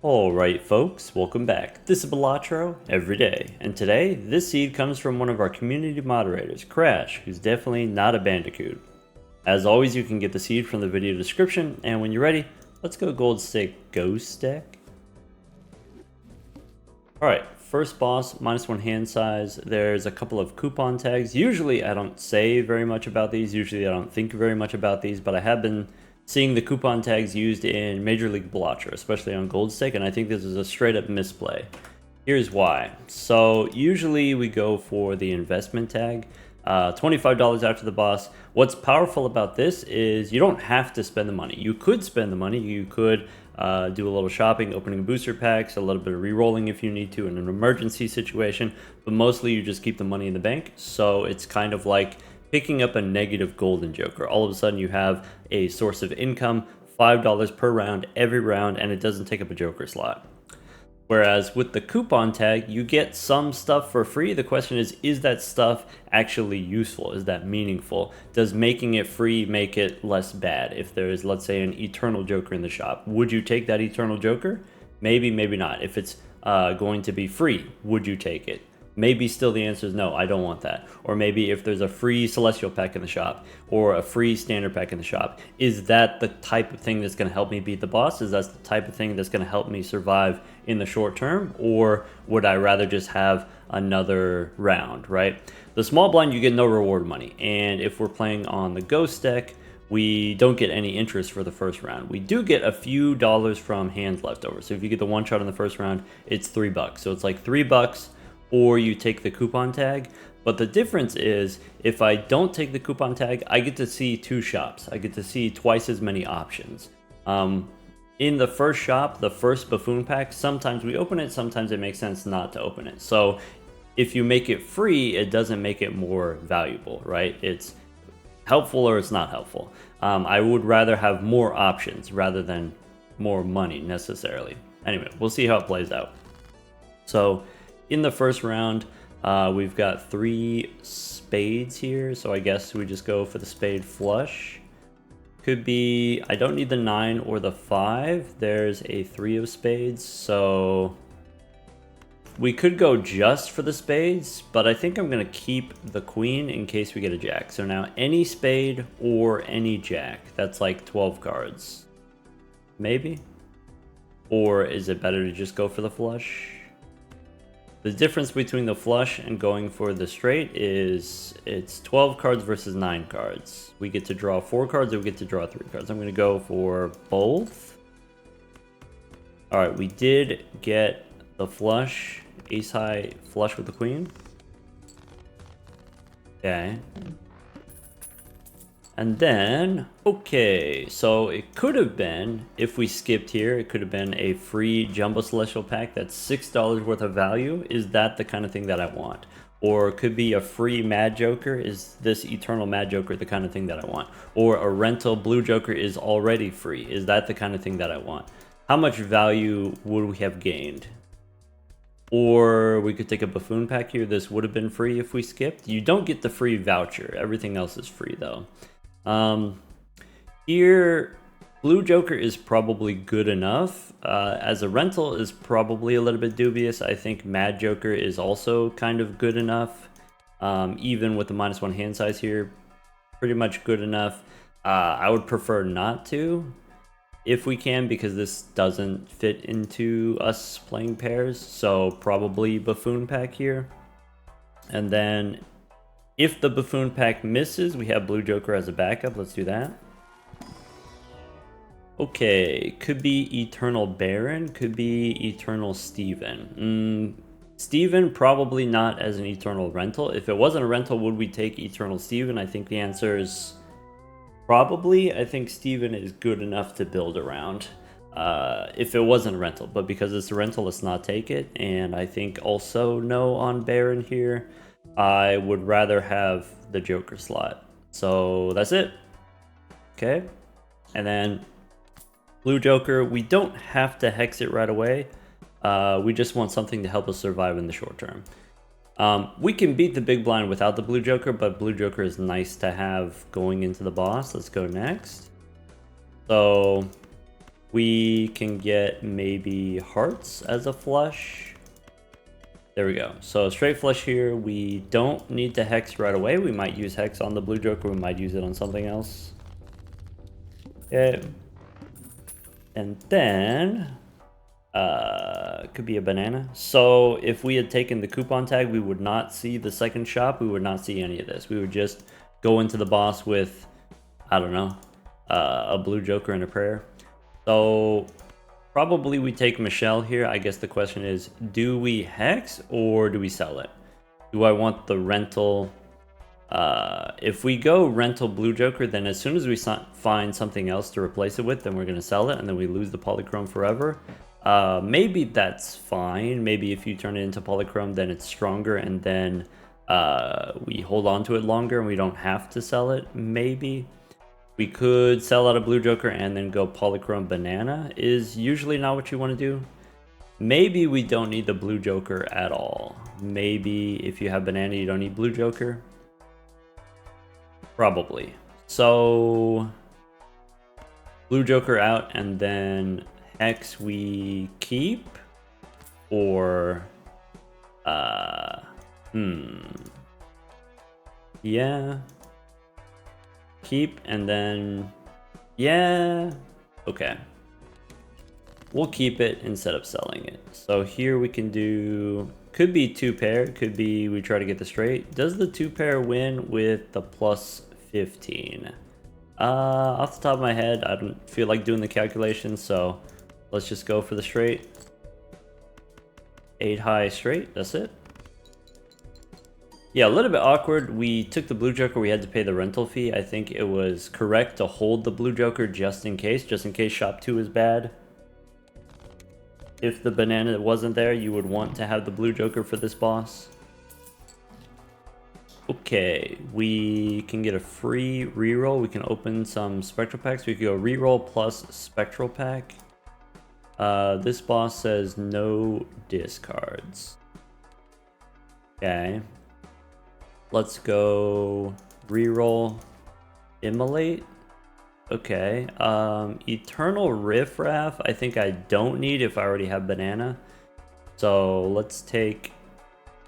Alright folks, welcome back. This is Balatro every day, and today this seed comes from one of our community moderators, Crash, who's definitely not a bandicoot. As always, you can get the seed from the video description, and when you're ready, let's go gold stick ghost deck. Alright, first boss, -1 hand size. There's a couple of coupon tags. Usually I don't say very much about these, usually I don't think very much about these, but I have been seeing the coupon tags used in Major League Balatro, especially on Gold Stake, and I think this is a straight up misplay. Here's why. So usually we go for the investment tag, $25 after the boss. What's powerful about this is you don't have to spend the money. You could spend the money, you could do a little shopping, opening booster packs, a little bit of re-rolling if you need to in an emergency situation, but mostly you just keep the money in the bank. So it's kind of like picking up a negative golden joker. All of a sudden you have a source of income, $5 per round every round, and it doesn't take up a joker slot. Whereas with the coupon tag, you get some stuff for free. The question is that stuff actually useful? Is that meaningful? Does making it free make it less bad? If there is, let's say, an eternal joker in the shop, would you take that eternal joker? Maybe, maybe not. If it's going to be free, would you take it? Maybe still the answer is no, I don't want that. Or maybe if there's a free Celestial pack in the shop or a free Standard pack in the shop, is that the type of thing that's going to help me beat the boss? Is that the type of thing that's going to help me survive in the short term? Or would I rather just have another round, right? The small blind, you get no reward money. And if we're playing on the Ghost deck, we don't get any interest for the first round. We do get a few dollars from hands left over. So if you get the one shot in the first round, it's $3. So it's like $3 or you take the coupon tag. But the difference is if I don't take the coupon tag, I get to see two shops. I get to see twice as many options. In the first shop, the first buffoon pack, sometimes we open it, sometimes it makes sense not to open it. So if you make it free, it doesn't make it more valuable, right? It's helpful or it's not helpful. I would rather have more options rather than more money necessarily. Anyway, we'll see how it plays out. So in the first round, we've got 3 spades here, so I guess we just go for the spade flush. Could be, I don't need the 9 or the 5, there's a 3 of spades, so we could go just for the spades, but I think I'm going to keep the queen in case we get a jack. So now any spade or any jack, that's like 12 cards. Maybe? Or is it better to just go for the flush? The difference between the flush and going for the straight is it's 12 cards versus 9 cards. We get to draw 4 cards or we get to draw 3 cards. I'm going to go for both. Alright, we did get the flush. Ace high flush with the queen. Okay. And then, okay, so it could have been, if we skipped here, it could have been a free Jumbo Celestial pack that's $6 worth of value. Is that the kind of thing that I want? Or it could be a free Mad Joker. Is this Eternal Mad Joker the kind of thing that I want? Or a rental Blue Joker is already free. Is that the kind of thing that I want? How much value would we have gained? Or we could take a buffoon pack here. This would have been free if we skipped. You don't get the free voucher. Everything else is free though. Here, Blue Joker is probably good enough. As a rental is probably a little bit dubious. I think Mad Joker is also kind of good enough. Even with the -1 hand size here, pretty much good enough. I would prefer not to, if we can, because this doesn't fit into us playing pairs. So probably buffoon pack here. And then if the buffoon pack misses, we have Blue Joker as a backup. Let's do that. Okay, could be Eternal Baron, could be Eternal Steven. Steven, probably not as an Eternal rental. If it wasn't a rental, would we take Eternal Steven? I think the answer is probably. I think Steven is good enough to build around if it wasn't a rental. But because it's a rental, let's not take it. And I think also no on Baron here. I would rather have the Joker slot. So that's it. Okay. And then Blue Joker, we don't have to hex it right away. We just want something to help us survive in the short term. We can beat the big blind without the Blue Joker, but Blue Joker is nice to have going into the boss. Let's go next. So We can get maybe hearts as a flush. There we go. So straight flush here. We don't need to hex right away. We might use hex on the blue joker. We might use it on something else. Okay. And then could be a banana. So if we had taken the coupon tag, we would not see the second shop. We would not see any of this. We would just go into the boss with, I don't know, a blue joker and a prayer. So probably we take Michelle here. I guess the question is, do we hex or do we sell it? Do I want the rental? If we go rental blue joker, then as soon as we find something else to replace it with, then we're going to sell it and then we lose the polychrome forever. Maybe that's fine. Maybe if you turn it into polychrome, then it's stronger and then we hold on to it longer and we don't have to sell it. Maybe. We could sell out a blue joker and then go polychrome banana is usually not what you want to do. Maybe we don't need the blue joker at all. Maybe if you have banana, you don't need blue joker. Probably. So blue joker out and then hex we keep or yeah. Keep and then yeah, okay, we'll keep it instead of selling it. So here we can do, could be 2 pair, could be we try to get the straight. Does the 2 pair win with the plus 15? Off the top of my head, I don't feel like doing the calculation, so let's just go for the straight. 8 high straight, that's it. Yeah, a little bit awkward. We took the blue joker, we had to pay the rental fee. I think it was correct to hold the blue joker just in case shop 2 is bad. If the banana wasn't there, you would want to have the blue joker for this boss. Okay, we can get a free reroll. We can open some spectral packs. We could go reroll plus spectral pack. This boss says no discards. Okay. Let's go reroll immolate. Okay. Eternal riffraff I think I don't need if I already have banana. So let's take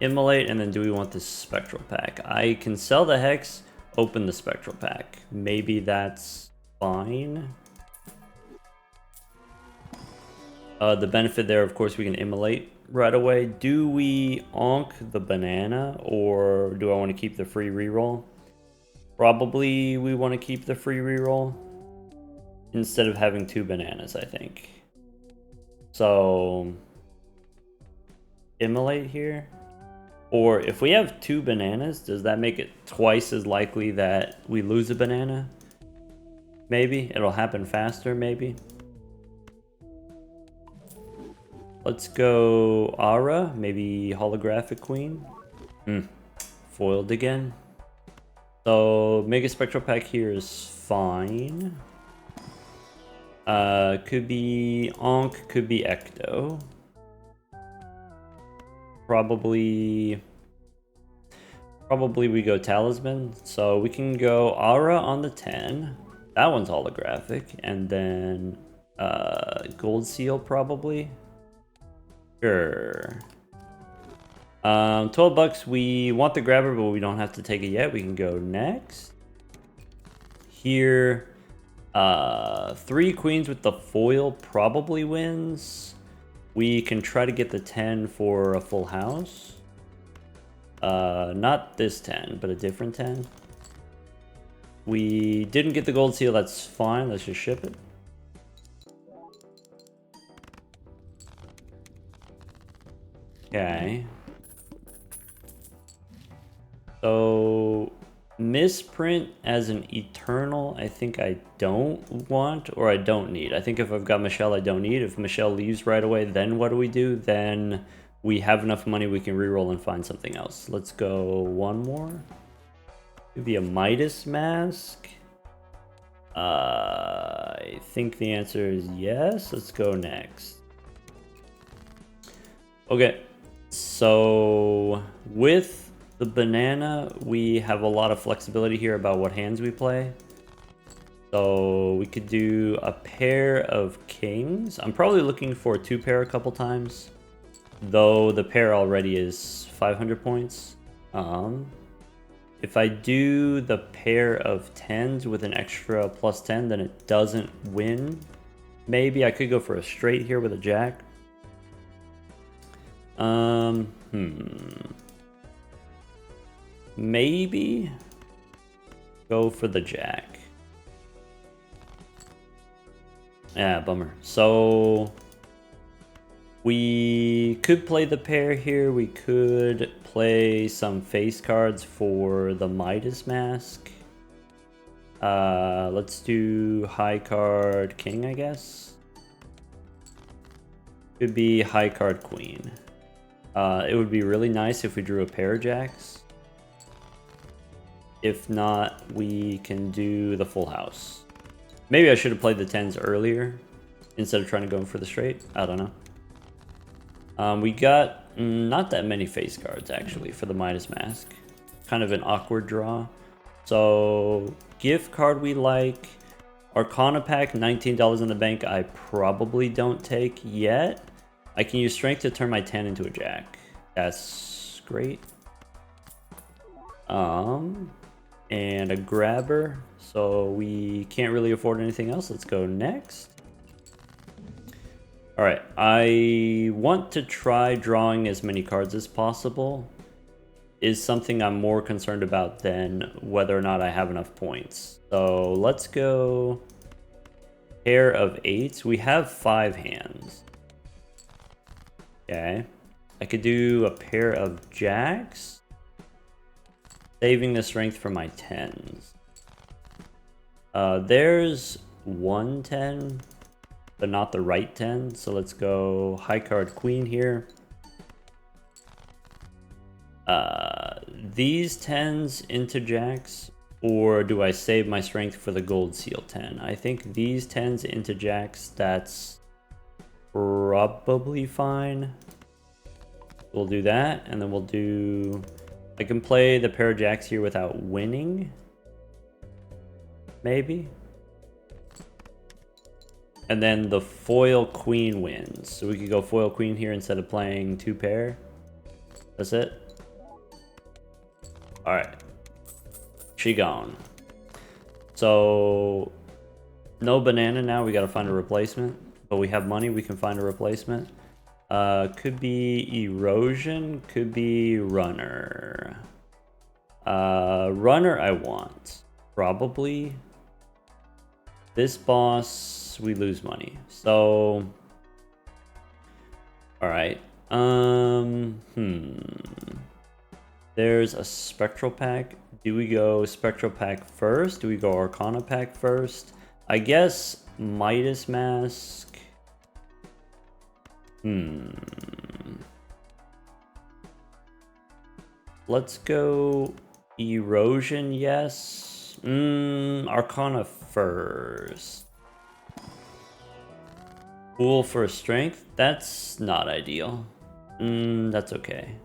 immolate and then do we want this spectral pack? I can sell the hex, open the spectral pack. Maybe that's fine. The benefit there, of course, we can immolate right away. Do we onk the banana or do I want to keep the free reroll? Probably we want to keep the free reroll instead of having 2 bananas, I think. So immolate here. Or if we have 2 bananas, does that make it twice as likely that we lose a banana? Maybe. It'll happen faster, maybe. Let's go Aura, maybe Holographic Queen. Foiled again. So Mega Spectral Pack here is fine. Could be Onk, could be Ecto. Probably we go Talisman. So we can go Aura on the 10. That one's holographic. And then Gold Seal probably. Sure. 12 bucks. We want the grabber, but we don't have to take it yet. We can go next. Here, 3 queens with the foil probably wins. We can try to get the 10 for a full house. Not this 10, but a different 10. We didn't get the gold seal. That's fine. Let's just ship it. Okay. So misprint as an eternal, I think I don't want or I don't need. I think if I've got Michelle, I don't need. If Michelle leaves right away, then what do? Then we have enough money we can reroll and find something else. Let's go one more. Maybe a Midas mask. I think the answer is yes. Let's go next. Okay. So with the banana, we have a lot of flexibility here about what hands we play. So we could do a pair of kings. I'm probably looking for a 2-pair a couple times, though the pair already is 500 points. If I do the pair of 10s with an extra plus 10, then it doesn't win. Maybe I could go for a straight here with a jack. Maybe go for the jack. Yeah, bummer. So we could play the pair here. We could play some face cards for the Midas Mask. Let's do high card king, I guess. Could be high card queen. It would be really nice if we drew a pair of jacks. If not, we can do the full house. Maybe I should have played the 10s earlier instead of trying to go for the straight. I don't know. We got not that many face cards, actually, for the Midas Mask. Kind of an awkward draw. So, gift card we like. Arcana pack, $19 in the bank, I probably don't take yet. I can use strength to turn my 10 into a jack. That's great. And a grabber. So we can't really afford anything else. Let's go next. All right, I want to try drawing as many cards as possible. Is something I'm more concerned about than whether or not I have enough points. So let's go pair of 8s. We have 5 hands. Okay. I could do a pair of jacks, saving the strength for my 10s. There's 1 10, but not the right 10. So let's go high card queen here. These 10s into jacks, or do I save my strength for the gold seal 10? I think these 10s into jacks, that's probably fine. We'll do that, and then we'll do... I can play the pair of jacks here without winning. Maybe. And then the foil queen wins. So we could go foil queen here instead of playing 2 pair. That's it. Alright. She gone. So, no banana now. We gotta find a replacement. But we have money. We can find a replacement. Could be erosion. Could be runner. Runner I want. Probably. This boss, we lose money. So, alright. There's a spectral pack. Do we go spectral pack first? Do we go arcana pack first? I guess Midas Mask. Let's go erosion, yes. Arcana first. Fool for strength? That's not ideal. That's okay.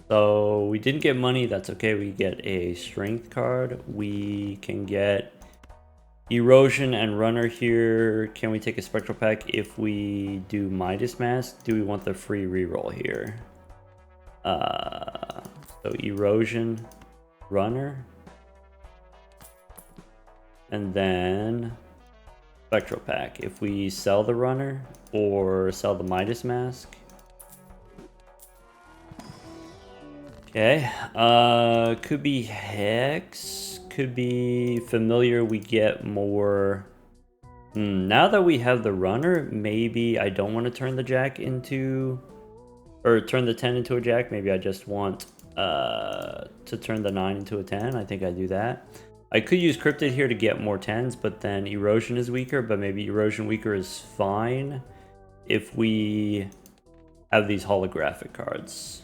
So we didn't get money, that's okay. We get a strength card. We can get erosion and runner here. Can we take a spectral pack if we do Midas Mask? Do we want the free reroll here? So erosion, runner. And then spectral pack. If we sell the runner or sell the Midas Mask. Okay, could be Hex, could be Familiar, we get more. Now that we have the runner, maybe I don't want to turn the jack into, or turn the 10 into a jack, maybe I just want to turn the 9 into a 10, I think I do that. I could use Cryptid here to get more 10s, but then Erosion is weaker, but maybe Erosion weaker is fine if we have these holographic cards.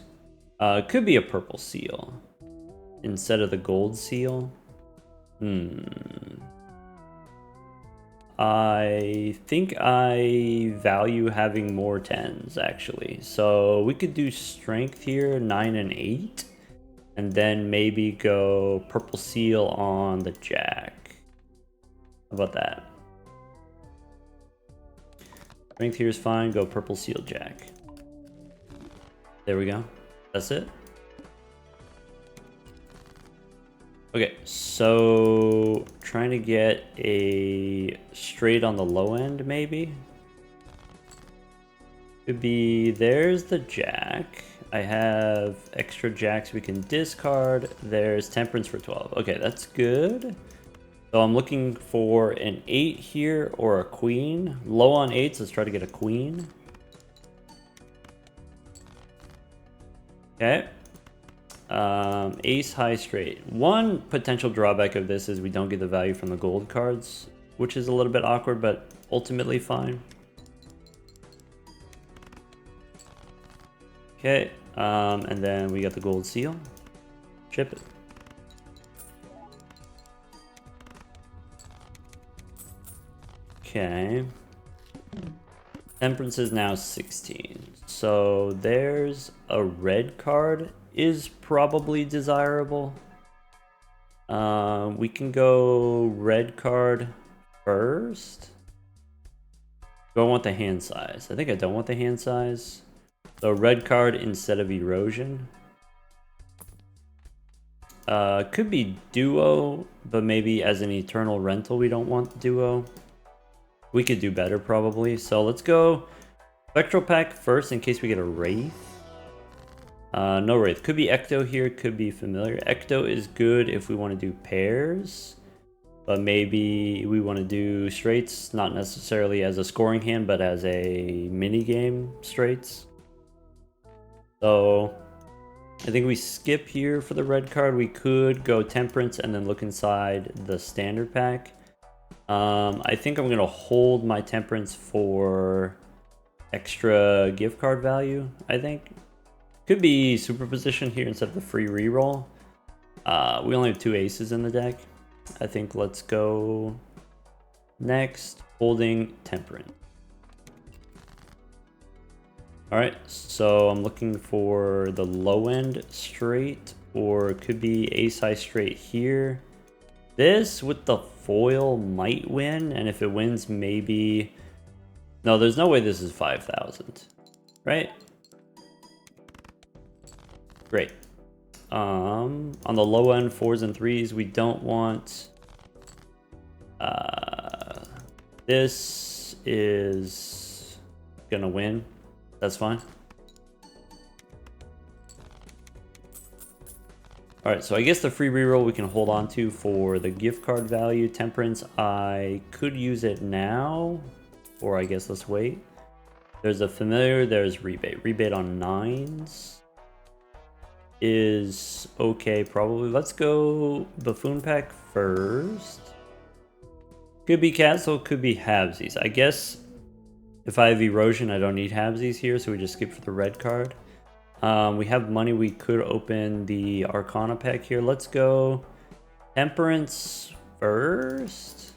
Could be a purple seal instead of the gold seal. I think I value having more 10s actually. So we could do strength here, 9 and 8, and then maybe go purple seal on the jack. How about that? Strength here is fine. Go purple seal jack. There we go. That's it. Okay, so trying to get a straight on the low end, maybe. Could be, there's the jack. I have extra jacks we can discard. There's temperance for 12. Okay, that's good. So I'm looking for an 8 here or a queen. Low on 8s, let's try to get a queen. Okay. Ace high straight. One potential drawback of this is we don't get the value from the gold cards, which is a little bit awkward, but ultimately fine. Okay, and then we got the gold seal. Chip it. Okay. Temperance is now 16. So there's a red card is probably desirable. We can go red card first. Do I want the hand size? I think I don't want the hand size. So red card instead of erosion. Could be duo, but maybe as an eternal rental we don't want duo. We could do better probably. So let's go Spectral Pack first in case we get a Wraith. No Wraith. Could be Ecto here, could be Familiar. Ecto is good if we want to do pairs. But maybe we want to do straights, not necessarily as a scoring hand, but as a mini game straights. So I think we skip here for the red card. We could go Temperance and then look inside the standard pack. I think I'm going to hold my Temperance for extra gift card value, I think. Could be superposition here instead of the free reroll. We only have 2 aces in the deck. I think let's go next, holding Temperance. Alright, so I'm looking for the low end straight, or it could be ace high straight here. This with the foil might win, and if it wins, maybe... No, there's no way this is 5,000, right? Great. On the low end, 4s and 3s, we don't want... this is gonna win. That's fine. Alright, so I guess the free reroll we can hold on to for the gift card value. Temperance, I could use it now, or I guess let's wait. There's a Familiar, there's Rebate. Rebate on 9s is okay, probably. Let's go Buffoon Pack first. Could be Castle, could be Halvesies. I guess if I have Erosion, I don't need Halvesies here, so we just skip for the red card. We have money, we could open the Arcana pack here. Let's go Temperance first,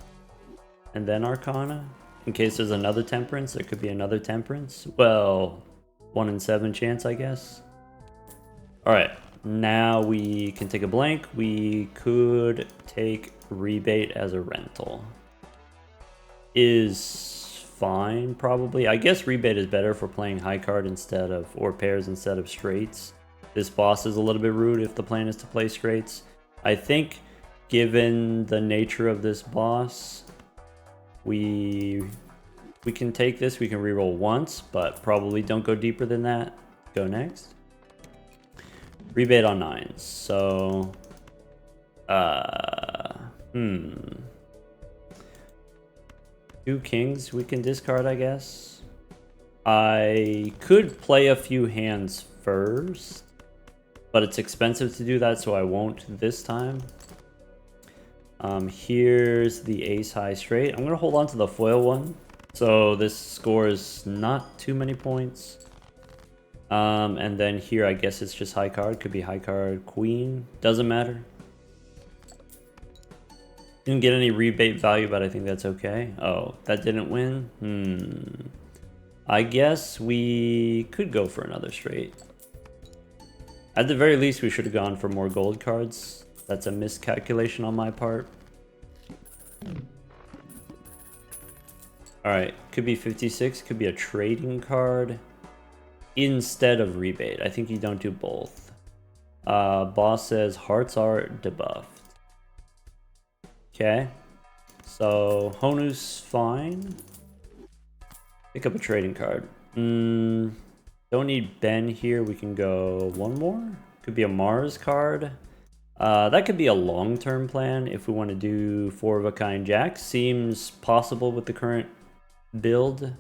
and then Arcana. In case there's another Temperance, there could be another Temperance. Well, 1 in 7 chance, I guess. Alright, now we can take a blank. We could take Rebate as a rental. Is fine, probably. I guess Rebate is better for playing high card instead of, or pairs instead of straights. This boss is a little bit rude if the plan is to play straights. I think, given the nature of this boss, we can take this. We can reroll once, but probably don't go deeper than that. Go next. Rebate on 9s. So, 2 kings we can discard, I guess. I could play a few hands first, but it's expensive to do that, so I won't this time. Here's the ace high straight. I'm gonna hold on to the foil one, so this scores not too many points. And then here, I guess it's just high card. Could be high card queen. Doesn't matter. Didn't get any rebate value, but I think that's okay. Oh, that didn't win? I guess we could go for another straight. At the very least, we should have gone for more gold cards. That's a miscalculation on my part. Alright, could be 56, could be a trading card instead of rebate. I think you don't do both. Boss says hearts are debuffed. Okay. So Honu's fine. Pick up a trading card. Don't need Ben here. We can go one more. Could be a Mars card. That could be a long-term plan if we want to do 4-of-a-kind Jack. Seems possible with the current build.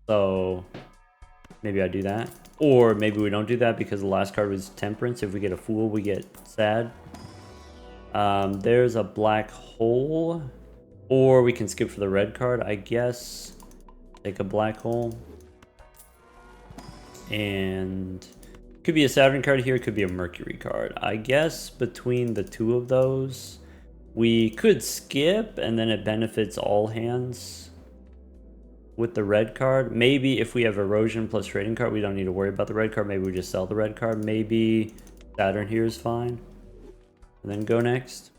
So maybe I do that. Or maybe we don't do that because the last card was Temperance. If we get a Fool, we get sad. There's a black hole. Or we can skip for the red card, I guess. Take a black hole. And could be a Saturn card here, could be a Mercury card. I guess between the two of those, we could skip and then it benefits all hands with the red card. Maybe if we have Erosion plus trading card, we don't need to worry about the red card. Maybe we just sell the red card. Maybe Saturn here is fine. And then go next.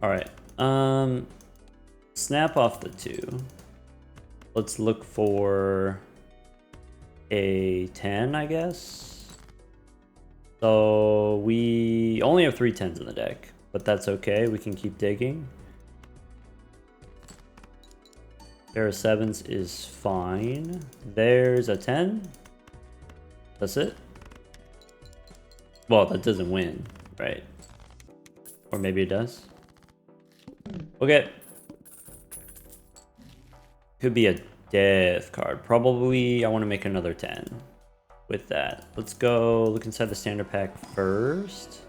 All right. Snap off the 2. Let's look for a 10, I guess. So we only have 3 10s in the deck, but that's okay. We can keep digging. Pair of 7s is fine. There's a 10. That's it. Well, that doesn't win, right? Or maybe it does. Okay. Could be a death card. Probably I want to make another 10 with that. Let's go look inside the standard pack first.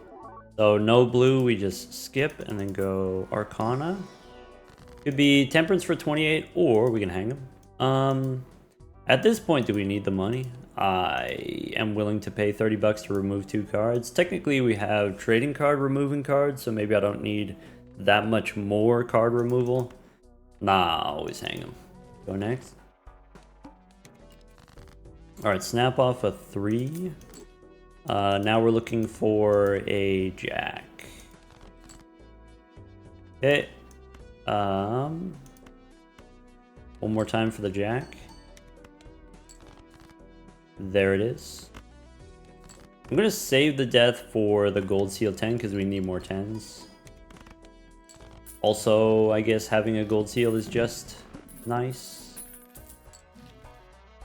So no blue, we just skip and then go Arcana. Could be Temperance for 28 or we can hang them. At this point, do we need the money? I am willing to pay 30 bucks to remove 2 cards. Technically, we have trading card removing cards, so maybe I don't need that much more card removal. Nah, I'll always hang them. Go next. Alright, snap off a 3. Now we're looking for a Jack. Okay. One more time for the Jack. There it is. I'm gonna save the death for the gold seal 10 because we need more 10s. Also, I guess having a gold seal is just nice.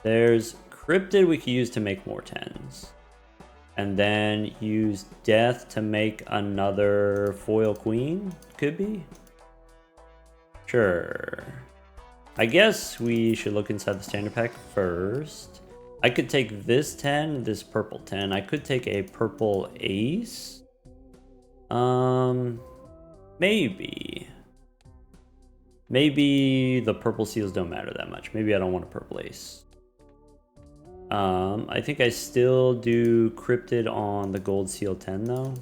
There's Cryptid we could use to make more 10s. And then use Death to make another foil queen? Could be? Sure. I guess we should look inside the standard pack first. I could take this 10, this purple 10. I could take a purple ace. Maybe. Maybe the purple seals don't matter that much. Maybe I don't want a purple ace. I think I still do Cryptid on the gold seal 10 though.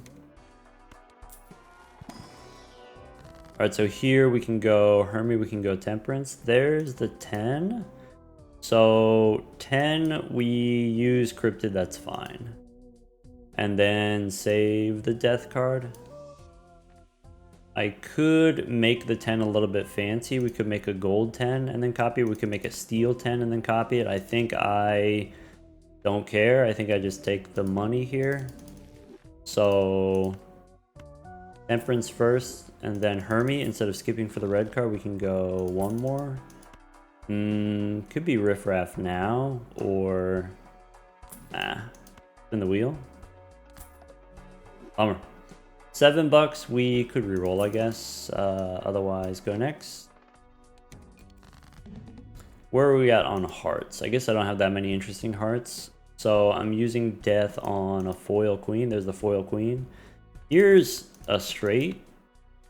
Alright, so here we can go Hermie, we can go Temperance. There's the 10. So 10, we use Cryptid, that's fine. And then save the death card. I could make the 10 a little bit fancy. We could make a gold 10 and then copy it. We could make a steel 10 and then copy it. I think I don't care. I think I just take the money here. So Temperance first and then Hermie. Instead of skipping for the red card, we can go one more. Could be Riff Raff now or spin the wheel. Bummer. $7, we could reroll, I guess. Otherwise, go next. Where are we at on hearts? I guess I don't have that many interesting hearts. So I'm using death on a foil queen. There's the foil queen. Here's a straight,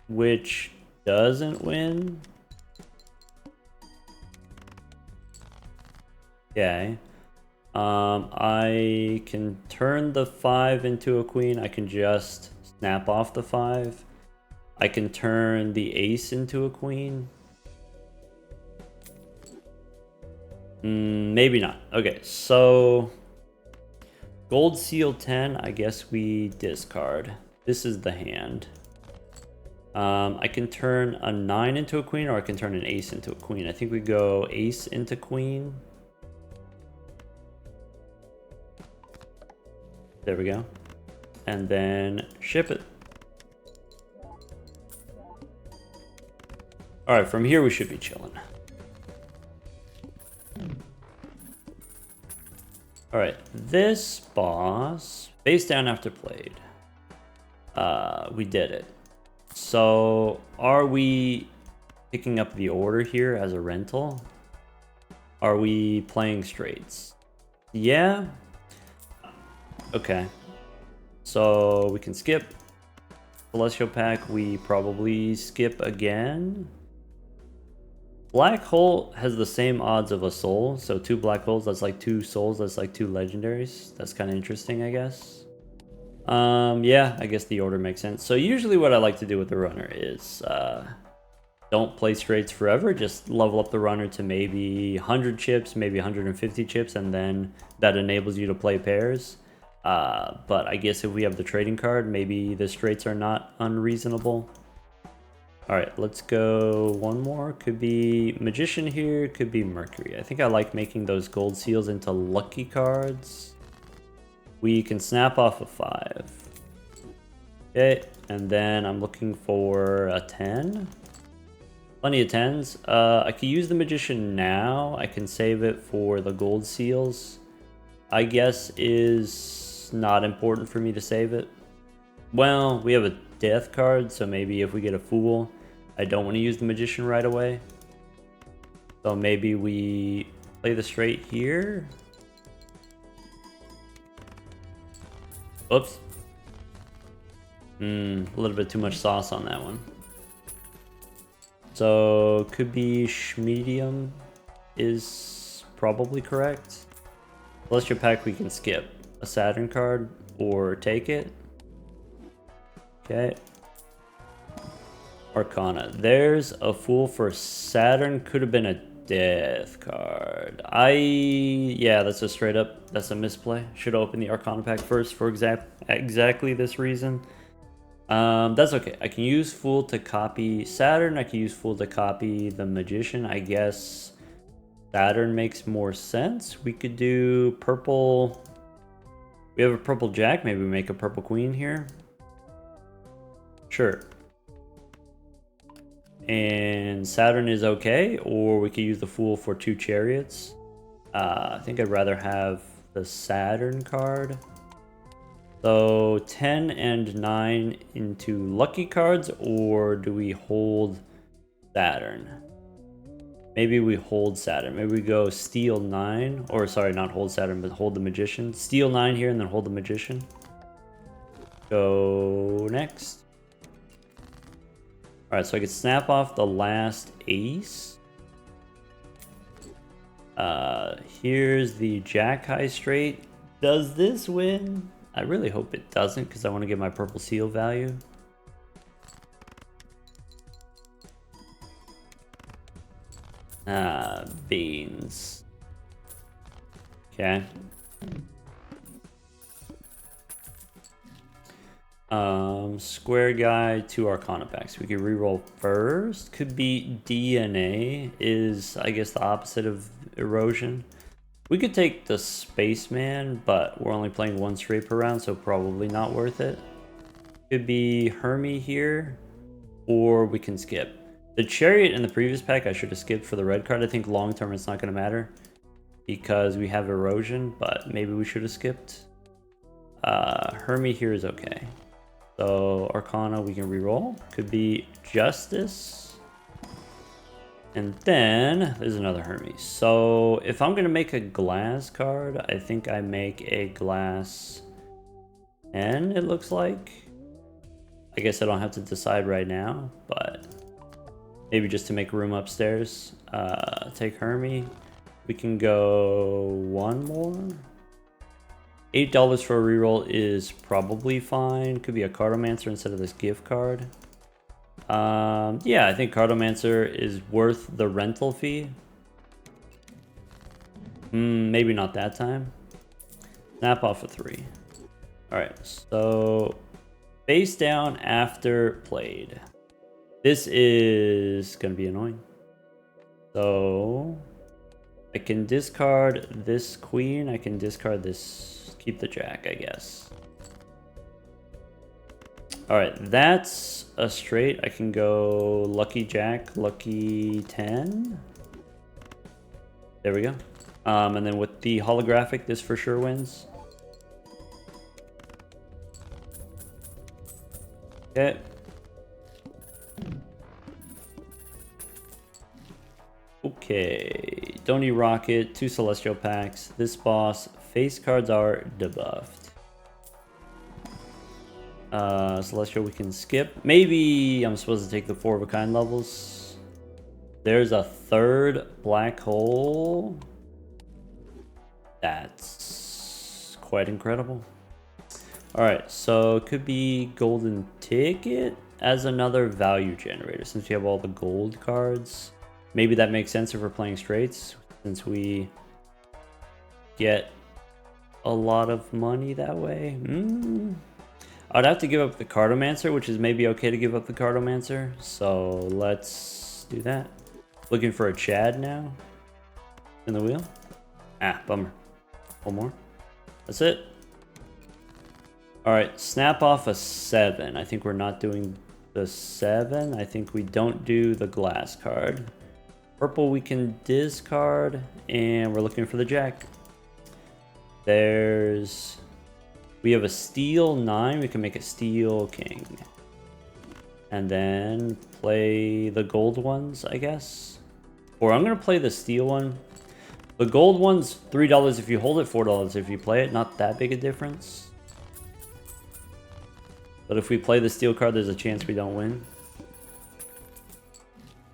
which doesn't win. Okay. I can turn the 5 into a queen. I can just snap off the 5. I can turn the ace into a queen. Maybe not. Okay, so gold seal 10, I guess we discard. This is the hand. I can turn a 9 into a queen, or I can turn an ace into a queen. I think we go ace into queen. There we go. And then ship it. Alright, from here we should be chilling. Alright, this boss, face down after played. We did it. So, are we picking up the order here as a rental? Are we playing straights? Yeah. Okay. So, we can skip. Celestial Pack, we probably skip again. Black Hole has the same odds of a soul. So 2 black holes, that's like 2 souls, that's like 2 legendaries. That's kind of interesting, I guess. Yeah, I guess the order makes sense. So usually what I like to do with the runner is don't play straights forever. Just level up the runner to maybe 100 chips, maybe 150 chips, and then that enables you to play pairs. But I guess if we have the trading card, maybe the straights are not unreasonable. Alright, let's go one more. Could be Magician here, could be Mercury. I think I like making those gold seals into lucky cards. We can snap off a 5. Okay, and then I'm looking for a 10. Plenty of 10s. I can use the Magician now. I can save it for the gold seals. I guess is not important for me to save it. Well, we have a death card, so maybe if we get a Fool, I don't want to use the Magician right away. So maybe we play the straight here. Oops. A little bit too much sauce on that one. So, could be Schmedium is probably correct. Celestial Pack we can skip. A Saturn card or take it. Okay. Arcana. There's a Fool for Saturn. Could have been a death card. Yeah, that's a straight up, that's a misplay. Should open the Arcana pack first for exactly this reason. That's okay. I can use Fool to copy Saturn. I can use Fool to copy the Magician. I guess Saturn makes more sense. We could do purple. We have a purple Jack. Maybe we make a purple Queen here. Sure. And Saturn is okay, or we could use the Fool for 2 Chariots. I think I'd rather have the Saturn card. So 10 and 9 into lucky cards, or do we hold Saturn? Maybe we hold Saturn. Maybe we go steal 9, or sorry, not hold Saturn, but hold the Magician. Steal 9 here and then hold the Magician. Go next. Alright, so I can snap off the last ace. Here's the Jack High Straight. Does this win? I really hope it doesn't, because I want to get my purple seal value. Beans. Okay. Square guy, 2 Arcana packs. We could reroll first. Could be DNA is, I guess, the opposite of erosion. We could take the Spaceman, but we're only playing 1 straight per round, so probably not worth it. Could be Hermie here, or we can skip. The Chariot in the previous pack I should have skipped for the red card. I think long term it's not going to matter because we have erosion, but maybe we should have skipped. Hermie here is okay. So Arcana we can reroll. Could be Justice. And then there's another Hermes. So if I'm going to make a glass card, I think I make a glass 10, it looks like. I guess I don't have to decide right now, but maybe just to make room upstairs. Take Hermes. We can go 1 more. $8 for a reroll is probably fine. Could be a Cartomancer instead of this gift card. Yeah, I think Cartomancer is worth the rental fee. Maybe not that time. Snap off a 3. Alright, so face down after played. This is gonna be annoying. So I can discard this queen. I can discard this. Keep the jack, I guess. All right, that's a straight. I can go lucky jack, lucky 10. There we go. And then with the holographic, this for sure wins. Okay. Okay. Don't need rocket. 2 celestial packs. This boss, face cards are debuffed. Celestial we can skip. Maybe I'm supposed to take the 4 of a kind levels. There's a 3rd black hole. That's quite incredible. Alright, so it could be golden ticket as another value generator since we have all the gold cards. Maybe that makes sense if we're playing straights since we get a lot of money that way. I'd have to give up the Cartomancer, which is maybe okay to give up the Cartomancer. So let's do that. Looking for a Chad now. In the wheel. Ah, bummer. One more. That's it. Alright, snap off a 7. I think we're not doing the 7. I think we don't do the glass card. Purple we can discard. And we're looking for the jack. There's... We have a steel 9. We can make a steel king. And then play the gold ones, I guess. Or I'm going to play the steel one. The gold one's $3 if you hold it, $4 if you play it. Not that big a difference. But if we play the steel card, there's a chance we don't win.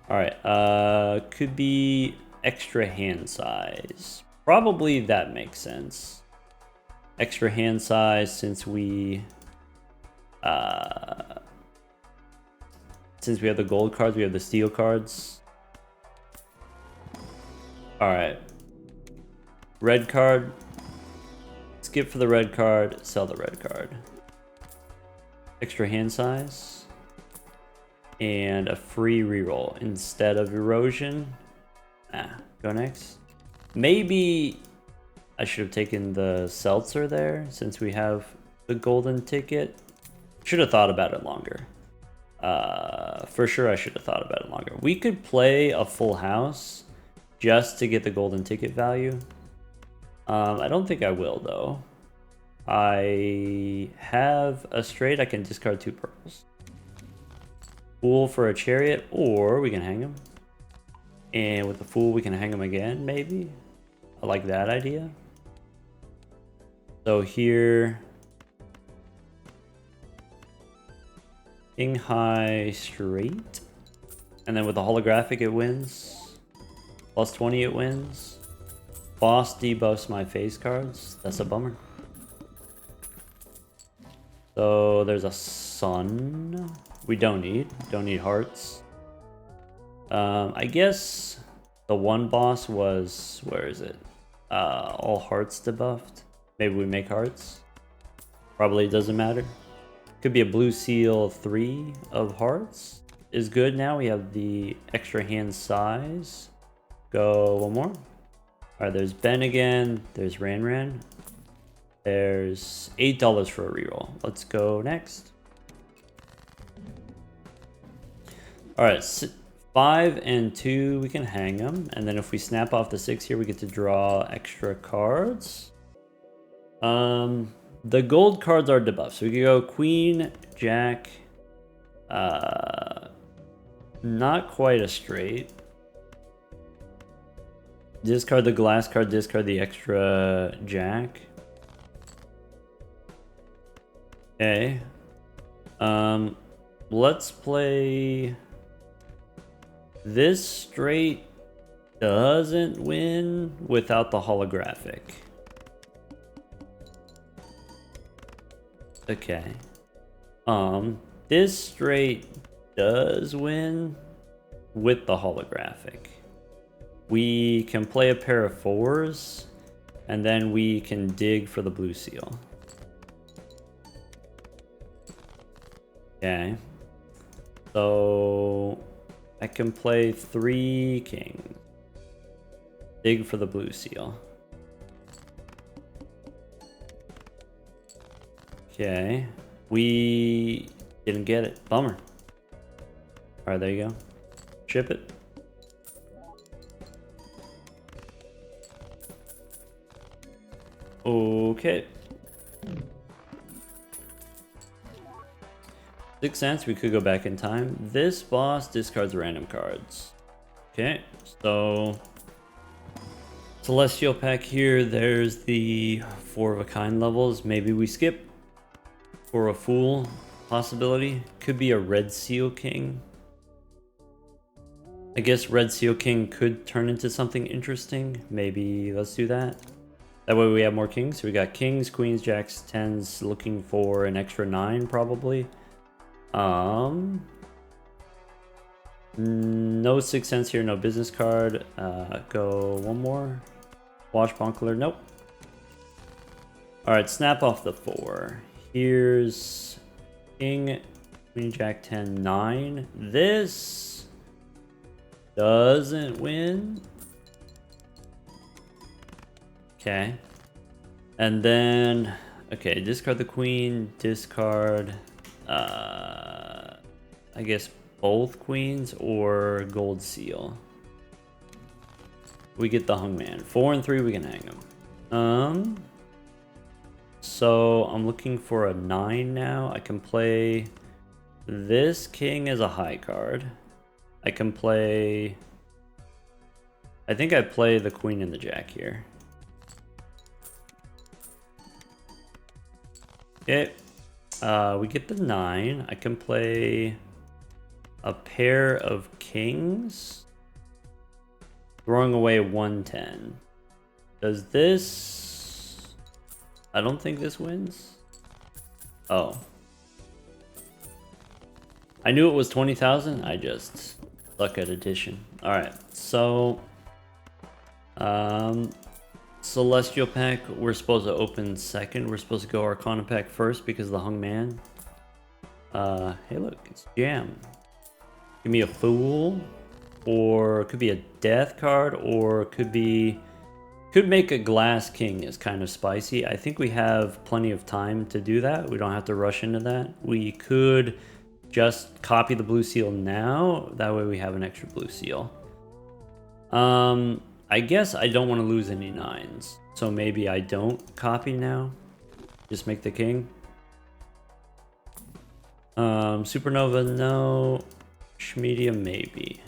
Alright, could be extra hand size. Probably that makes sense. Extra hand size since we have the gold cards, we have the steel cards. Alright. Red card. Skip for the red card, sell the red card. Extra hand size. And a free reroll instead of erosion. Go next. Maybe I should have taken the seltzer there since we have the golden ticket. Should have thought about it longer. For sure I should have thought about it longer. We could play a full house just to get the golden ticket value. I don't think I will though. I have a straight. I can discard 2 purples. Fool for a chariot, or we can hang him. And with the fool we can hang him again, maybe. I like that idea. So here, king high straight, and then with the holographic it wins. Plus 20 it wins. Boss debuffs my face cards. That's a bummer. So there's a sun. We don't need hearts. I guess the one boss was, where is it? All hearts debuffed. Maybe we make hearts. Probably doesn't matter. Could be a blue seal 3 of hearts. Is good now. We have the extra hand size. Go one more. Alright, there's Ben again. There's Ran. There's $8 for a reroll. Let's go next. Alright, 5 and 2, we can hang them. And then if we snap off the 6 here, we get to draw extra cards. The gold cards are debuffed. So we could go queen, jack. Not quite a straight. Discard the glass card, discard the extra jack. Okay. Let's play... This straight doesn't win without the holographic. Okay. This straight does win with the holographic. We can play a pair of 4s, and then we can dig for the blue seal. Okay. So I can play 3 kings. Dig for the blue seal. Okay. We didn't get it. Bummer. Alright, there you go. Ship it. Okay. 6 cents, we could go back in time. This boss discards random cards. Okay, so Celestial pack here, there's the 4 of a kind levels. Maybe we skip for a Fool possibility. Could be a Red Seal King. I guess Red Seal King could turn into something interesting. Maybe let's do that. That way we have more kings. So we got kings, queens, jacks, 10s, looking for an extra 9 probably. No 6 cents here, no business card. Go one more. Washbonkler, nope. Alright, snap off the 4. Here's king, queen, jack, 10, 9. This doesn't win. Okay. And then, okay, discard the queen, discard, I guess both queens or gold seal. We get the hung man. 4 and 3, we can hang him. So I'm looking for a 9 now. I can play this king as a high card. I can play, I think I play the queen and the jack here. Okay, we get the 9. I can play a pair of kings, throwing away 110. Does this, I don't think this wins. Oh. I knew it was 20,000, I just suck at addition. Alright, so Celestial pack, we're supposed to open second. We're supposed to go Arcana pack first because of the hung man. Hey look, it's jam. Give me a Fool, or it could be a death card, or it could be, could make a glass king is kind of spicy. I think we have plenty of time to do that. We don't have to rush into that. We could just copy the blue seal now. That way we have an extra blue seal. I guess I don't want to lose any 9s. So maybe I don't copy now. Just make the king. Supernova, no. Schmedia, maybe.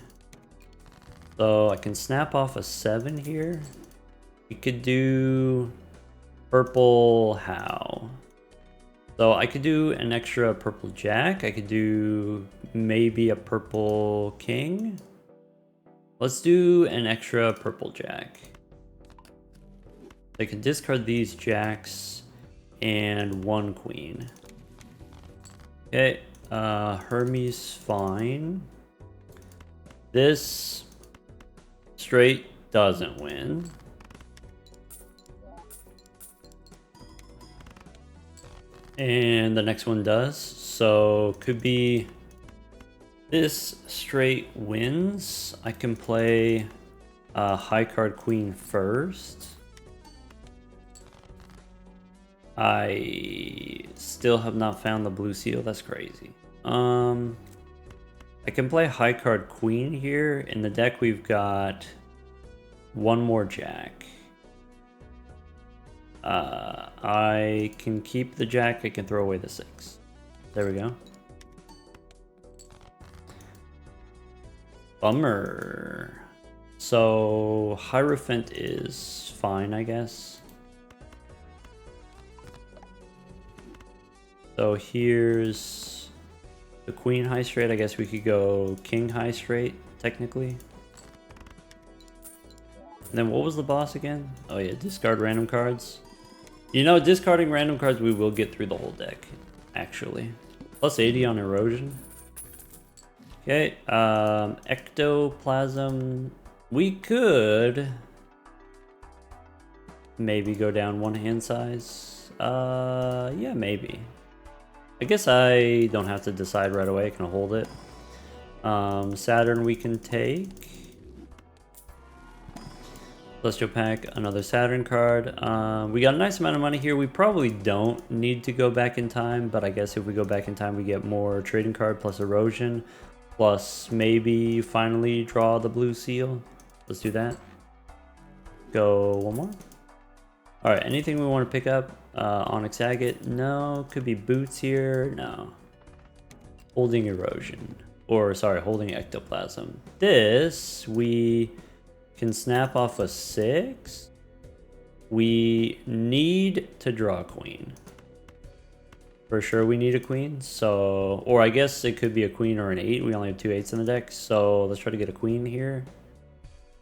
So I can snap off a 7 here. We could do purple how? So I could do an extra purple jack. I could do maybe a purple king. Let's do an extra purple jack. I can discard these jacks and 1 queen. Okay, Hermes fine. This straight doesn't win. And the next one does. So could be this straight wins. I can play high card queen first. I still have not found the blue seal. That's crazy. I can play high card queen here. In the deck we've got 1 more jack. I can keep the jack. I can throw away the 6. There we go. Bummer. So Hierophant is fine, I guess. So here's the queen high straight. I guess we could go king high straight, technically. And then what was the boss again? Oh yeah, discard random cards. You know, discarding random cards, we will get through the whole deck, actually. Plus 80 on erosion. Okay, ectoplasm. We could maybe go down 1 hand size. Yeah, maybe. I guess I don't have to decide right away. I can hold it. Saturn we can take. Celestial pack, another Saturn card. We got a nice amount of money here. We probably don't need to go back in time, but I guess if we go back in time, we get more trading card plus erosion, plus maybe finally draw the blue seal. Let's do that. Go one more. All right, anything we want to pick up? Onyx agate? No. Could be boots here? No. Holding erosion. Or, sorry, holding ectoplasm. This, we can snap off a 6. We need to draw a queen. For sure we need a queen. So, or I guess it could be a queen or an 8. We only have 2 8s in the deck. So let's try to get a queen here.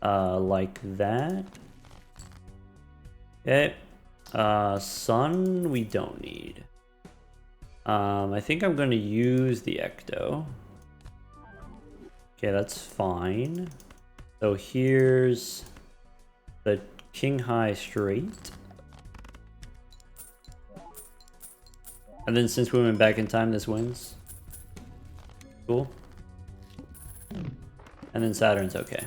Like that. Okay. Sun we don't need. I think I'm going to use the ecto. Okay, that's fine. So here's the king high straight. And then since we went back in time, this wins. Cool. And then Saturn's okay.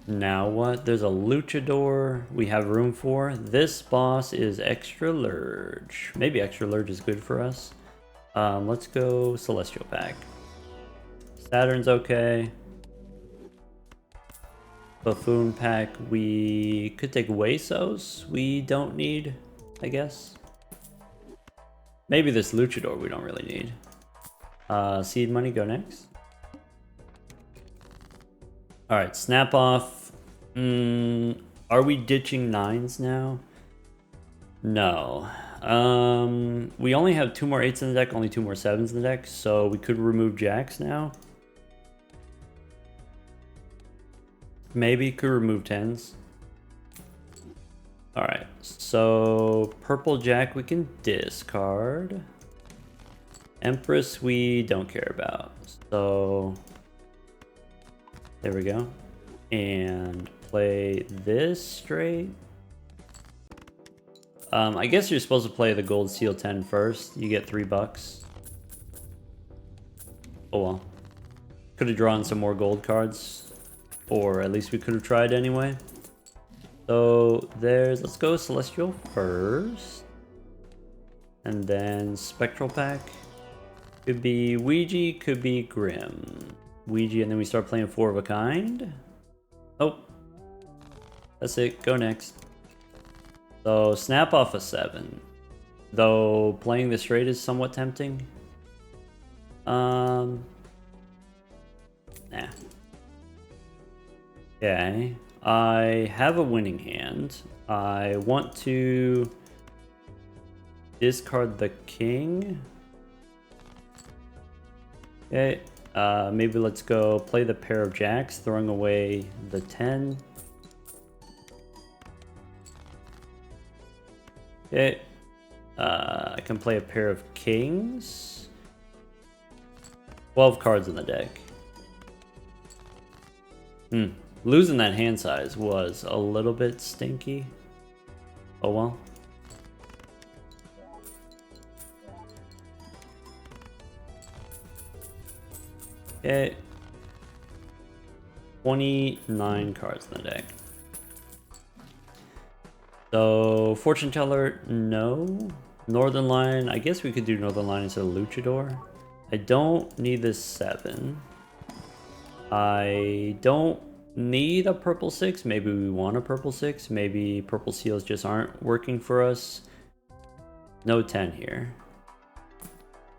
Now what? There's a luchador we have room for. This boss is extra large. Maybe extra large is good for us. Let's go celestial pack. Saturn's okay. Buffoon pack, we could take Huesos. We don't need, I guess. Maybe this luchador we don't really need. Seed money, go next. Alright, snap off. Are we ditching 9s now? No. We only have 2 more 8s in the deck, only 2 more 7s in the deck, so we could remove jacks now. Maybe could remove 10s. Alright, so purple jack we can discard. Empress we don't care about. So there we go. And play this straight. I guess you're supposed to play the gold seal 10 first. You get $3. Oh well. Could have drawn some more gold cards. Or at least we could have tried anyway. So there's, let's go celestial first. And then spectral pack. Could be Ouija, could be Grim. Ouija, and then we start playing 4 of a kind. Oh. That's it, go next. So snap off a 7. Though playing the straight is somewhat tempting. Nah. Okay, I have a winning hand. I want to discard the king. Okay, maybe let's go play the pair of jacks, throwing away the 10. Okay, I can play a pair of kings. 12 cards in the deck. Losing that hand size was a little bit stinky. Oh well. Okay. 29 cards in the deck. So, Fortune Teller, no. Northern Line, I guess we could do Northern Line instead of Luchador. I don't need this 7. I don't need a purple 6. Maybe we want a purple 6. Maybe purple seals just aren't working for us. No 10 here.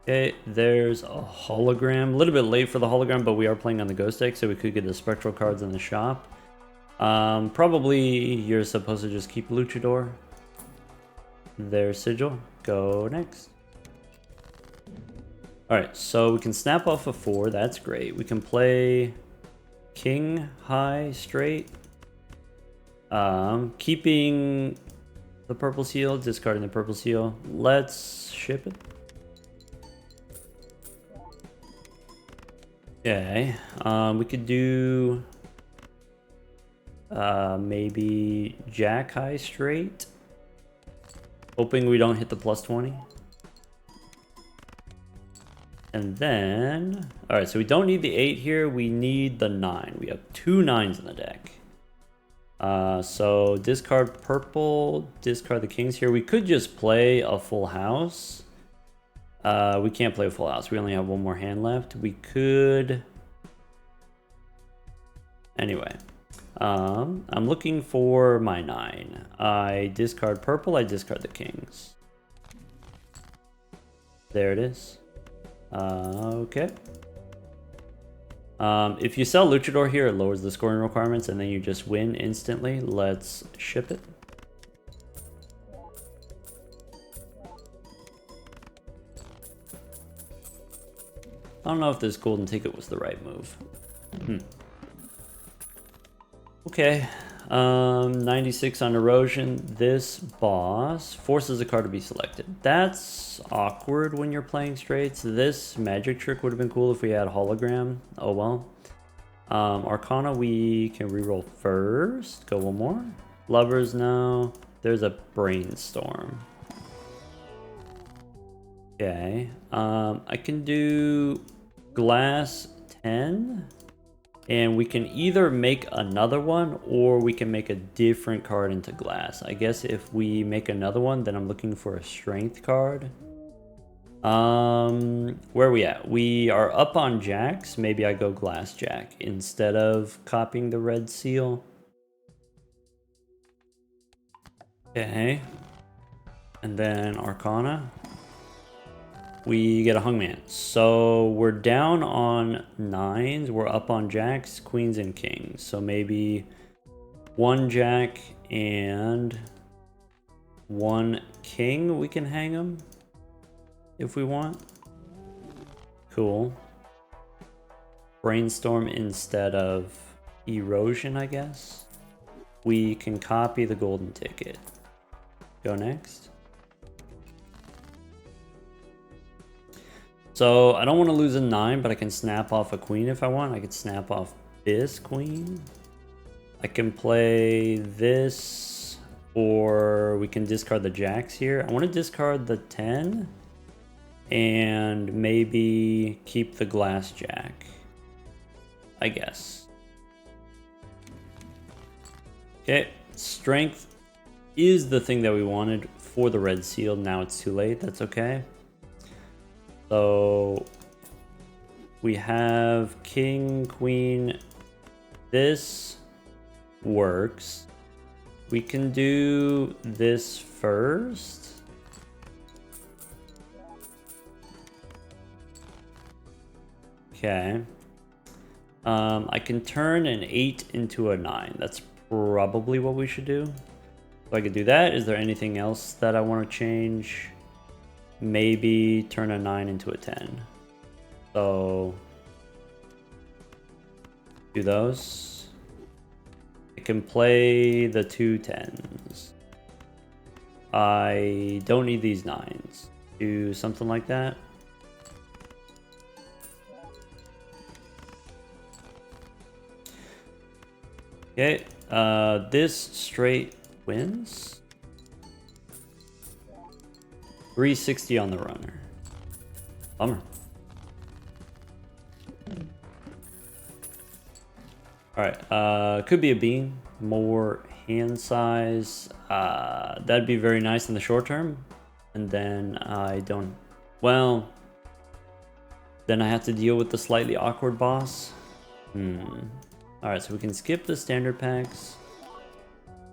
Okay, there's a hologram. A little bit late for the hologram, but we are playing on the ghost deck, so we could get the spectral cards in the shop. Probably you're supposed to just keep Luchador. There's Sigil. Go next. Alright, so we can snap off a 4. That's great. We can play king high straight. Keeping the purple seal, discarding the purple seal. Let's ship it. Okay, we could do maybe jack high straight, hoping we don't hit the +20. And then, all right, so we don't need the 8 here. We need the 9. We have 2 9s in the deck. So discard purple, discard the kings here. We could just play a full house. We can't play a full house. We only have 1 more hand left. We could... Anyway, I'm looking for my 9. I discard purple, I discard the kings. There it is. Okay. If you sell Luchador here, it lowers the scoring requirements and then you just win instantly. Let's ship it. I don't know if this golden ticket was the right move. Okay. 96 on erosion. This boss forces a card to be selected. That's awkward when you're playing straights. This magic trick would have been cool if we had hologram. Oh well. Arcana we can reroll first. Go 1 more. Lovers now. There's a brainstorm. Okay. I can do glass 10. And we can either make another one or we can make a different card into glass. I guess if we make another one, then I'm looking for a strength card. Where are we at? We are up on jacks. Maybe I go glass jack instead of copying the red seal. Okay. And then Arcana. We get a hungman. So we're down on 9s. We're up on jacks, queens, and kings. So maybe 1 jack and 1 king. We can hang them if we want. Cool. Brainstorm instead of erosion, I guess. We can copy the golden ticket. Go next. So I don't want to lose a 9, but I can snap off a queen if I want. I could snap off this queen. I can play this, or we can discard the jacks here. I want to discard the 10 and maybe keep the glass jack, I guess. Okay, strength is the thing that we wanted for the red seal. Now it's too late. That's okay. So we have king, queen. This works. We can do this first. Okay. I can turn an 8 into a 9. That's probably what we should do. So I could do that. Is there anything else that I want to change? Maybe turn a 9 into a 10. So do those. I can play the 2 10s. I don't need these 9s. Do something like that. Okay, this straight wins. 360 on the runner. Bummer. Alright, could be a bean. More hand size. That'd be very nice in the short term. And then I don't... Well... Then I have to deal with the slightly awkward boss. Alright, so we can skip the standard packs.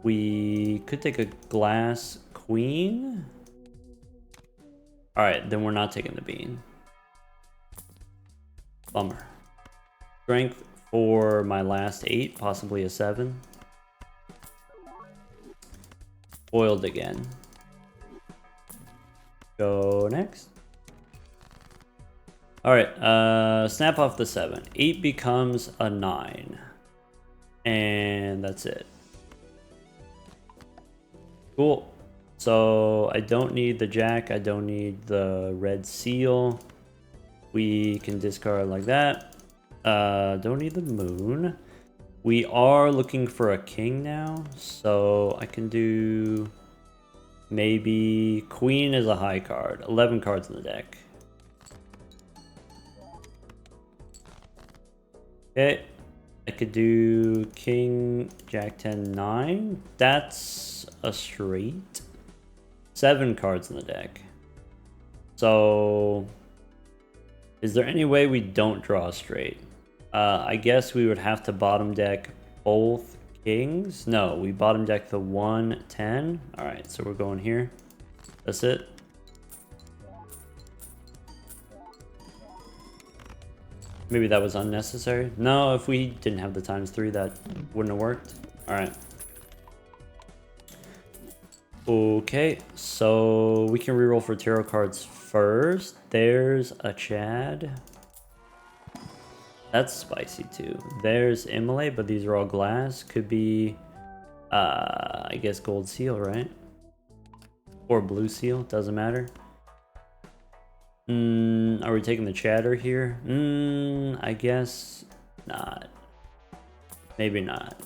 We could take a glass queen. Alright, then we're not taking the bean. Bummer. Strength for my last 8, possibly a 7. Foiled again. Go next. Alright, snap off the 7. 8 becomes a 9. And that's it. Cool. So I don't need the jack. I don't need the red seal. We can discard like that. Don't need the moon. We are looking for a king now. So I can do maybe queen is a high card. 11 cards in the deck. Okay, I could do king, jack 10, 9. That's a straight. 7 cards in the deck. So, is there any way we don't draw a straight? I guess we would have to bottom deck both kings. No, we bottom deck the 1, 10. All right, so we're going here. That's it. Maybe that was unnecessary. No, if we didn't have the ×3, that wouldn't have worked. All right. Okay, so we can reroll for tarot cards first. There's a Chad. That's spicy too. There's immolate, but these are all glass. Could be, I guess gold seal, right? Or blue seal, doesn't matter. Are we taking the chatter here? I guess not. Maybe not.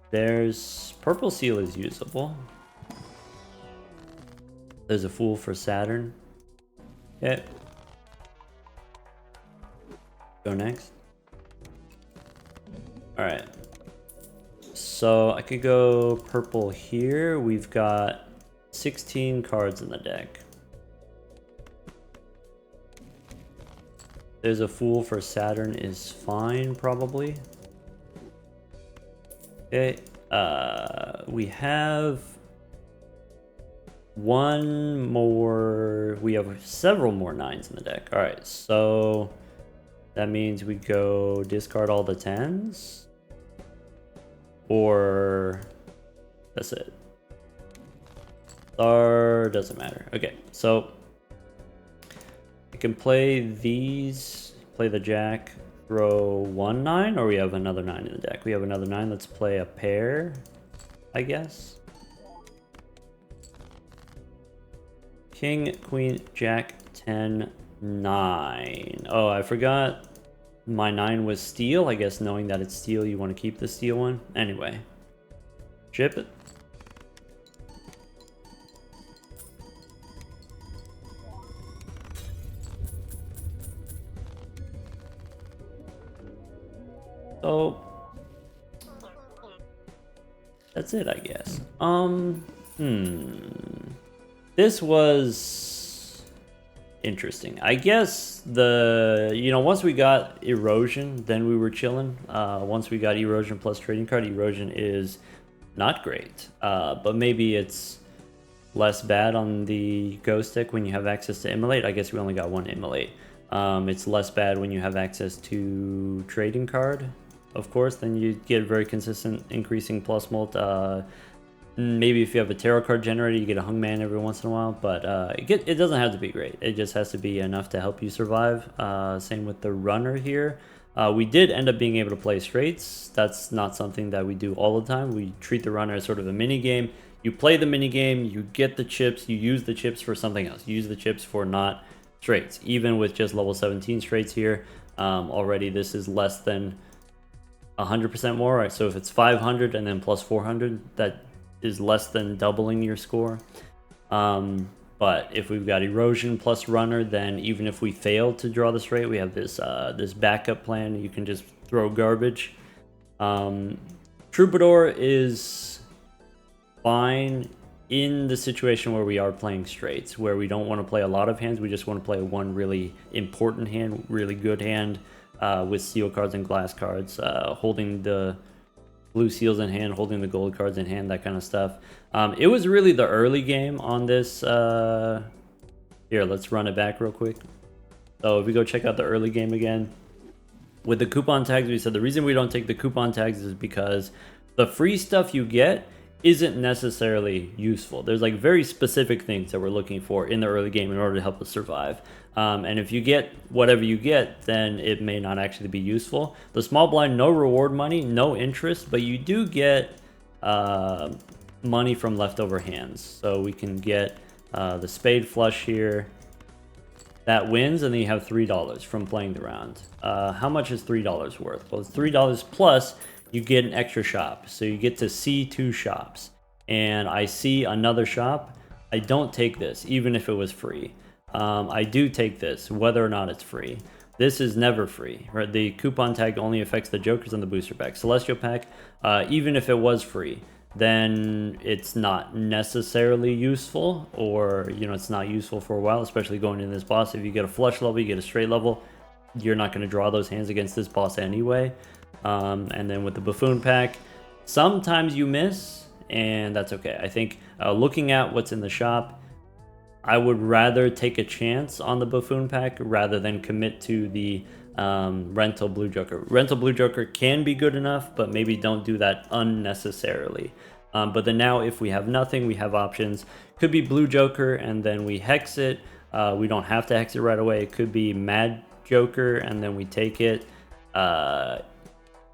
There's purple seal is usable. There's a fool for Saturn. Okay. Go next. Alright. So I could go purple here. We've got 16 cards in the deck. There's a fool for Saturn is fine, probably. Okay. We have one more. We have several more 9s in the deck. All right, so that means we go discard all the 10s, or that's it. Star doesn't matter. Okay, so I can play these, play the jack, throw 1 9, or we have another 9 in the deck. We have another 9. Let's play a pair, I guess. King, queen, jack, 10, 9. Oh, I forgot my 9 was steel. I guess knowing that it's steel, you want to keep the steel one. Anyway, chip it. So that's it, I guess. This was interesting. I guess once we got erosion, then we were chilling. Once we got erosion plus trading card, erosion is not great. But maybe it's less bad on the ghost deck when you have access to immolate. I guess we only got 1 immolate. It's less bad when you have access to trading card, of course. Then you get very consistent increasing plus mult. Maybe if you have a tarot card generator, you get a hungman every once in a while, but it doesn't have to be great. It just has to be enough to help you survive. Same with the runner here. We did end up being able to play straights. That's not something that we do all the time. We treat the runner as sort of a mini game. You play the mini game, you get the chips, you use the chips for something else. You use the chips for not straights. Even with just level 17 straights here, already this is less than 100% more. Right? So if it's 500 and then plus 400, that is less than doubling your score. But if we've got erosion plus runner, then even if we fail to draw the straight, we have this this backup plan. You can just throw garbage. Troubadour is fine in the situation where we are playing straights, where we don't want to play a lot of hands. We just want to play one really important hand, really good hand, with seal cards and glass cards, holding the blue seals in hand, holding the gold cards in hand, that kind of stuff. It was really the early game on this. Here, let's run it back real quick. So if we go check out the early game again, with the coupon tags, we said the reason we don't take the coupon tags is because the free stuff you get isn't necessarily useful. There's like very specific things that we're looking for in the early game in order to help us survive. And if you get whatever you get, then it may not actually be useful. The small blind, no reward money, no interest, but you do get money from leftover hands. So we can get the spade flush here. That wins, and then you have $3 from playing the round. How much is $3 worth? Well, it's $3 plus you get an extra shop. So you get to see 2 shops. And I see another shop. I don't take this, even if it was free. I do take this, whether or not it's free. this is never free, right? The coupon tag only affects the Jokers and the booster pack. Celestial pack, even if it was free, then it's not necessarily useful, or, you know, it's not useful for a while, especially going in this boss. If you get a flush level, you get a straight level, you're not going to draw those hands against this boss anyway. And then with the Buffoon pack, sometimes you miss, and that's okay. I think looking at what's in the shop, I would rather take a chance on the Buffoon pack rather than commit to the rental Blue Joker. Rental Blue Joker can be good enough, but maybe don't do that unnecessarily. But then now if we have nothing, we have options. Could be Blue Joker and then we hex it. We don't have to hex it right away. It could be Mad Joker and then we take it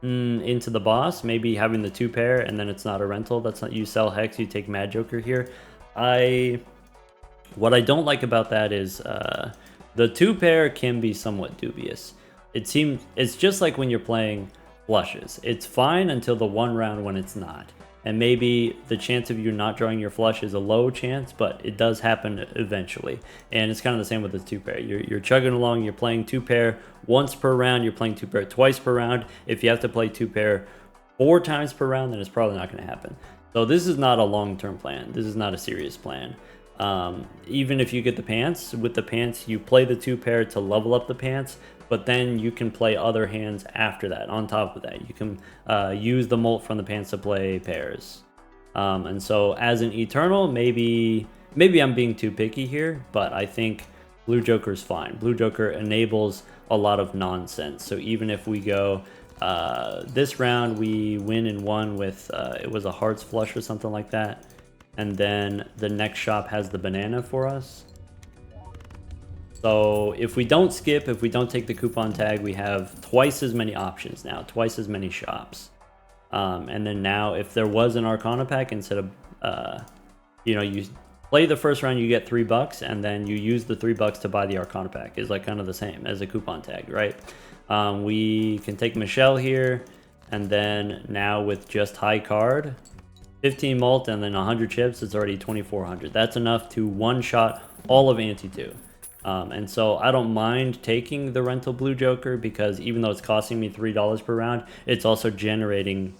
into the boss. Maybe having the 2 pair and then it's not a rental. That's not, you sell hex, you take Mad Joker here. What I don't like about that is the 2 pair can be somewhat dubious. It seems it's just like when you're playing flushes. It's fine until the 1 round when it's not. And maybe the chance of you not drawing your flush is a low chance, but it does happen eventually. And it's kind of the same with the 2 pair. You're chugging along, you're playing 2 pair once per round, you're playing 2 pair twice per round. If you have to play 2 pair 4 times per round, then it's probably not going to happen. So this is not a long-term plan. This is not a serious plan. Even if you get the pants, with the pants you play the 2 pair to level up the pants, but then you can play other hands after that. On top of that, you can use the molt from the pants to play pairs. And so as an Eternal, maybe I'm being too picky here, but I think Blue Joker is fine. Blue Joker enables a lot of nonsense. So even if we go this round, we win in 1 with it was a Hearts flush or something like that. And then the next shop has the banana for us. So if we don't skip, if we don't take the coupon tag, we have twice as many options now, twice as many shops. And then now if there was an Arcana pack, instead of, you know, you play the first round, you get $3, and then you use the $3 to buy the Arcana pack, is like kind of the same as a coupon tag, right? We can take Michelle here, and then now with just high card, 15 mult and then 100 chips, it's already 2,400. That's enough to one-shot all of Ante-2. And so I don't mind taking the rental Blue Joker because even though it's costing me $3 per round, it's also generating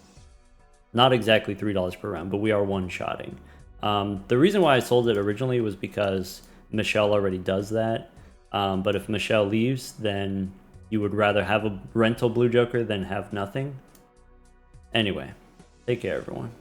not exactly $3 per round, but we are one-shotting. The reason why I sold it originally was because Michelle already does that. But if Michelle leaves, then you would rather have a rental Blue Joker than have nothing. Anyway, take care, everyone.